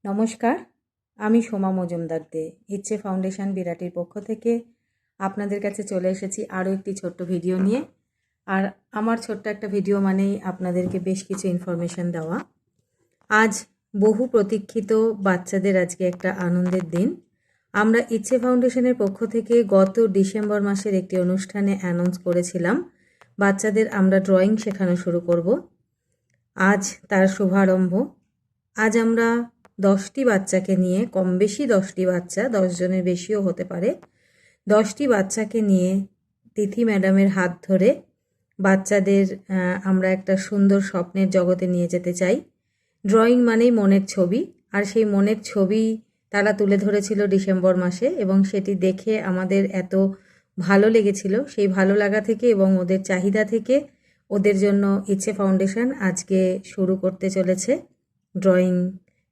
নমস্কার, আমি সোমা মজুমদার দে ইচ্ছে ফাউন্ডেশন বিরাটির পক্ষ থেকে আপনাদের কাছে চলে এসেছি আরও একটি ছোট্ট ভিডিও নিয়ে। আর আমার ছোট্ট একটা ভিডিও মানেই আপনাদেরকে বেশ কিছু ইনফরমেশন দেওয়া। আজ বহু প্রতীক্ষিত বাচ্চাদের আজকে একটা আনন্দের দিন। আমরা ইচ্ছে ফাউন্ডেশনের পক্ষ থেকে গত ডিসেম্বর মাসের একটি অনুষ্ঠানে অ্যানাউন্স করেছিলাম বাচ্চাদের আমরা ড্রয়িং শেখানো শুরু করব। আজ তার শুভারম্ভ। আজ আমরা 10টি বাচ্চাকে নিয়ে, কম বেশি 10টি বাচ্চা, 10 জনের বেশিও হতে পারে, 10টি বাচ্চাকে নিয়ে তিথি ম্যাডামের হাত ধরে বাচ্চাদের আমরা একটা সুন্দর স্বপ্নের জগতে নিয়ে যেতে চাই। ড্রয়িং মানেই মনের ছবি, আর সেই মনের ছবি তারা তুলে ধরেছিল ডিসেম্বর মাসে এবং সেটি দেখে আমাদের এত ভালো লেগেছিল। সেই ভালো লাগা থেকে এবং ওদের চাহিদা থেকে ওদের জন্য ইচ্ছে ফাউন্ডেশন আজকে শুরু করতে চলেছে ড্রয়িং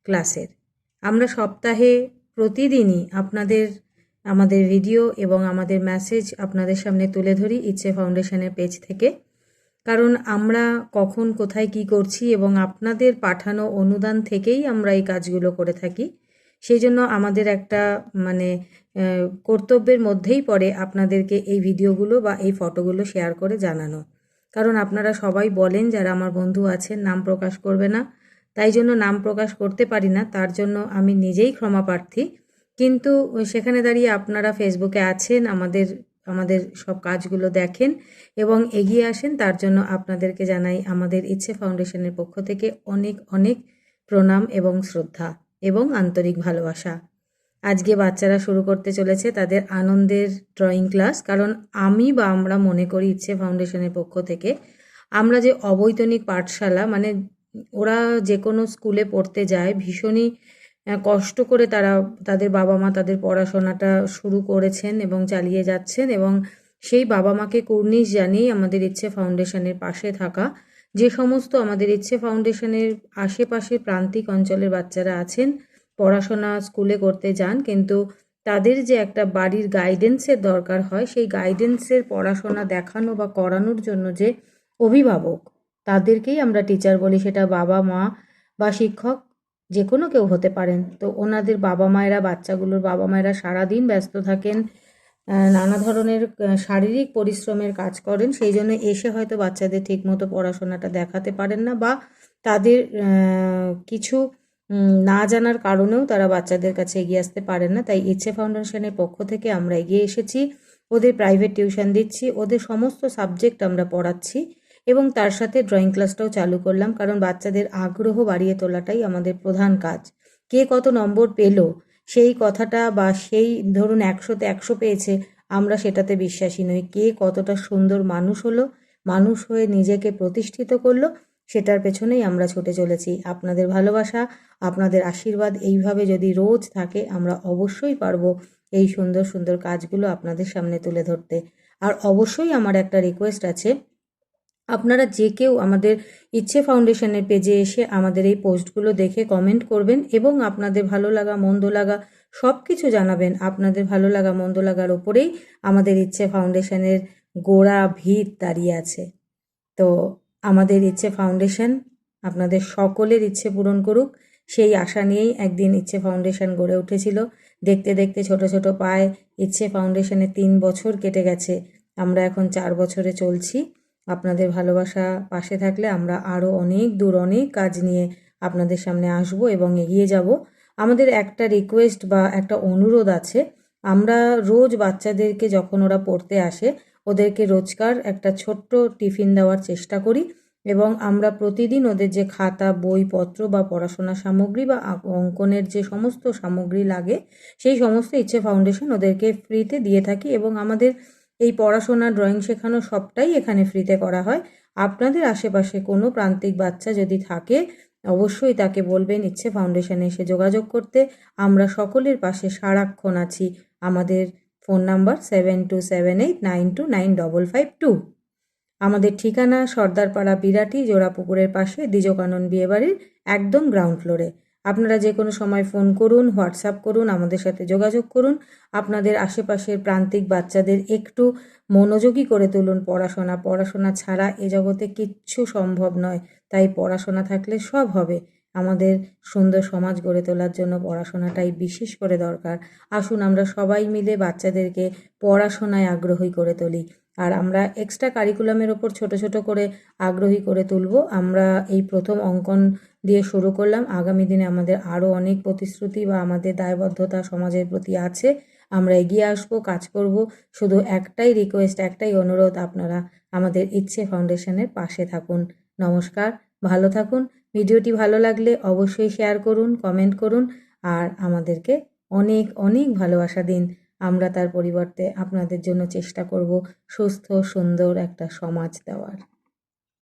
ক্লাসের। আমরা সপ্তাহে প্রতিদিনই আমাদের ভিডিও এবং আমাদের মেসেজ আপনাদের সামনে তুলে ধরি ইচ্ছে ফাউন্ডেশনের পেজ থেকে, কারণ আমরা কখন কোথায় কি করছি এবং আপনাদের পাঠানো অনুদান থেকেই আমরা এই কাজগুলো করে থাকি। সেই জন্য আমাদের একটা কর্তব্যের মধ্যেই পড়ে আপনাদেরকে এই ভিডিওগুলো বা এই ফটোগুলো শেয়ার করে জানানো। কারণ আপনারা সবাই বলেন, যারা আমার বন্ধু আছেন, নাম প্রকাশ করবে না, তাই জন্য নাম প্রকাশ করতে পারি না, তার জন্য আমি নিজেই ক্ষমা প্রার্থী। কিন্তু সেখানে দাঁড়িয়ে আপনারা ফেসবুকে আছেন, আমাদের সব কাজগুলো দেখেন এবং এগিয়ে আসেন, তার জন্য আপনাদেরকে জানাই আমাদের ইচ্ছে ফাউন্ডেশনের পক্ষ থেকে অনেক অনেক প্রণাম এবং শ্রদ্ধা এবং আন্তরিক ভালোবাসা। আজকে বাচ্চারা শুরু করতে চলেছে তাদের আনন্দের ড্রয়িং ক্লাস। কারণ আমরা মনে করি ইচ্ছে ফাউন্ডেশনের পক্ষ থেকে আমরা যে অবৈতনিক পাঠশালা, ওরা যে কোনো স্কুলে পড়তে যায়, ভীষণই কষ্ট করে তাদের বাবা মা তাদের পড়াশোনাটা শুরু করেছেন এবং চালিয়ে যাচ্ছেন, এবং সেই বাবা মাকে কুর্নিশ জানিয়ে আমাদের ইচ্ছে ফাউন্ডেশনের পাশে থাকা যে সমস্ত আমাদের ইচ্ছে ফাউন্ডেশনের আশেপাশের প্রান্তিক অঞ্চলের বাচ্চারা আছেন, পড়াশোনা স্কুলে করতে যান, কিন্তু তাদের যে একটা বাড়ির গাইডেন্সের দরকার হয়, সেই গাইডেন্সের পড়াশোনা দেখানো বা করানোর জন্য যে অভিভাবক, তাদেরকেই আমরা টিচার বলি। সেটা বাবা মা বা শিক্ষক যে কোনো কেউ হতে পারেন। তো ওনাদের বাচ্চাগুলোর বাবা মায়েরা সারাদিন ব্যস্ত থাকেন, নানা ধরনের শারীরিক পরিশ্রমের কাজ করেন, সেই জন্য এসে হয়তো বাচ্চাদের ঠিকমতো পড়াশোনাটা দেখাতে পারেন না, বা তাদের কিছু না জানার কারণেও তারা বাচ্চাদের কাছে এগিয়ে আসতে পারেন না। তাই ইচ্ছে ফাউন্ডেশনের পক্ষ থেকে আমরা এগিয়ে এসেছি, ওদের প্রাইভেট টিউশন দিচ্ছি, ওদের সমস্ত সাবজেক্ট আমরা পড়াচ্ছি এবং তার সাথে ড্রয়িং ক্লাসটাও চালু করলাম। কারণ বাচ্চাদের আগ্রহ বাড়িয়ে তোলাটাই আমাদের প্রধান কাজ। কে কত নম্বর পেল সেই কথাটা, বা সেই ধরুন 100তে 100 পেয়েছে, আমরা সেটাতে বিশ্বাসী নই। কে কতটা সুন্দর মানুষ হলো, মানুষ হয়ে নিজেকে প্রতিষ্ঠিত করলো, সেটার পেছনেই আমরা ছুটে চলেছি। আপনাদের ভালোবাসা, আপনাদের আশীর্বাদ এইভাবে যদি রোজ থাকে, আমরা অবশ্যই পারবো এই সুন্দর সুন্দর কাজগুলো আপনাদের সামনে তুলে ধরতে। আর অবশ্যই আমার একটা রিকোয়েস্ট আছে, আপনারা যে কেউ আমাদের ইচ্ছে ফাউন্ডেশনের পেজে এসে আমাদের এই পোস্টগুলো দেখে কমেন্ট করবেন এবং আপনাদের ভালো লাগা মন্দ লাগা সব কিছু জানাবেন। আপনাদের ভালো লাগা মন্দ লাগার ওপরেই আমাদের ইচ্ছে ফাউন্ডেশনের গোড়া ভিত দাঁড়িয়ে আছে। তো আমাদের ইচ্ছে ফাউন্ডেশন আপনাদের সকলের ইচ্ছে পূরণ করুক, সেই আশা নিয়েই একদিন ইচ্ছে ফাউন্ডেশন গড়ে উঠেছিল। দেখতে দেখতে ছোট ছোট পায়ে ইচ্ছে ফাউন্ডেশনে 3 বছর কেটে গেছে, আমরা এখন 4 বছরে চলছি। আপনাদের ভালোবাসা পাশে থাকলে আমরা আরও অনেক দূর, অনেক কাজ নিয়ে আপনাদের সামনে আসব এবং এগিয়ে যাব। আমাদের একটা রিকোয়েস্ট বা একটা অনুরোধ আছে, আমরা রোজ বাচ্চাদেরকে যখন ওরা পড়তে আসে, ওদেরকে রোজকার একটা ছোট্ট টিফিন দেওয়ার চেষ্টা করি এবং আমরা প্রতিদিন ওদের যে খাতা, বইপত্র বা পড়াশোনা সামগ্রী বা অঙ্কনের যে সমস্ত সামগ্রী লাগে, সেই সমস্ত ইচ্ছে ফাউন্ডেশন ওদেরকে ফ্রিতে দিয়ে থাকি এবং আমাদের এই পড়াশোনা, ড্রয়িং শেখানো সবটাই এখানে ফ্রিতে করা হয়। আপনাদের আশেপাশে কোনো প্রান্তিক বাচ্চা যদি থাকে, অবশ্যই তাকে বলবেন ইচ্ছে ফাউন্ডেশনে এসে যোগাযোগ করতে। আমরা সকলের পাশে সারাক্ষণ আছি। আমাদের ফোন নাম্বার 7278929552। আমাদের ঠিকানা সর্দারপাড়া, বিরাটি, জোড়াপুকুরের পাশে দ্বিজকানন বিয়েবাড়ির একদম গ্রাউন্ড ফ্লোরে। আপনারা যে কোনো সময় ফোন করুন, হোয়াটসঅ্যাপ করুন, আমাদের সাথে যোগাযোগ করুন। আপনাদের আশেপাশের প্রান্তিক বাচ্চাদের একটু মনোযোগী করে তুলুন। পড়াশোনা ছাড়া এ জগতে কিচ্ছু সম্ভব নয়, তাই পড়াশোনা থাকলে সব হবে। আমাদের সুন্দর সমাজ গড়ে তোলার জন্য পড়াশোনাটাই বিশেষ করে দরকার। আসুন আমরা সবাই মিলে বাচ্চাদেরকে পড়াশোনায় আগ্রহী করে তুলি। আর আমরা এক্সট্রা কারিকুলামের ওপর ছোট ছোট করে আগ্রহী করে তুলব। আমরা এই প্রথম অঙ্কন দিয়ে শুরু করলাম। আগামী দিনে আমাদের আরও অনেক প্রতিশ্রুতি বা আমাদের দায়বদ্ধতা সমাজের প্রতি আছে। আমরা এগিয়ে আসব, কাজ করব। শুধু একটাই রিকোয়েস্ট, একটাই অনুরোধ, আপনারা আমাদের ইচ্ছে ফাউন্ডেশনের পাশে থাকুন। নমস্কার, ভালো থাকুন। ভিডিওটি ভালো লাগলে অবশ্যই শেয়ার করুন, কমেন্ট করুন আর আমাদেরকে অনেক অনেক ভালোবাসা দিন। আমরা তার পরিবর্তে আপনাদের জন্য চেষ্টা করব সুস্থ সুন্দর একটা সমাজ দেওয়ার।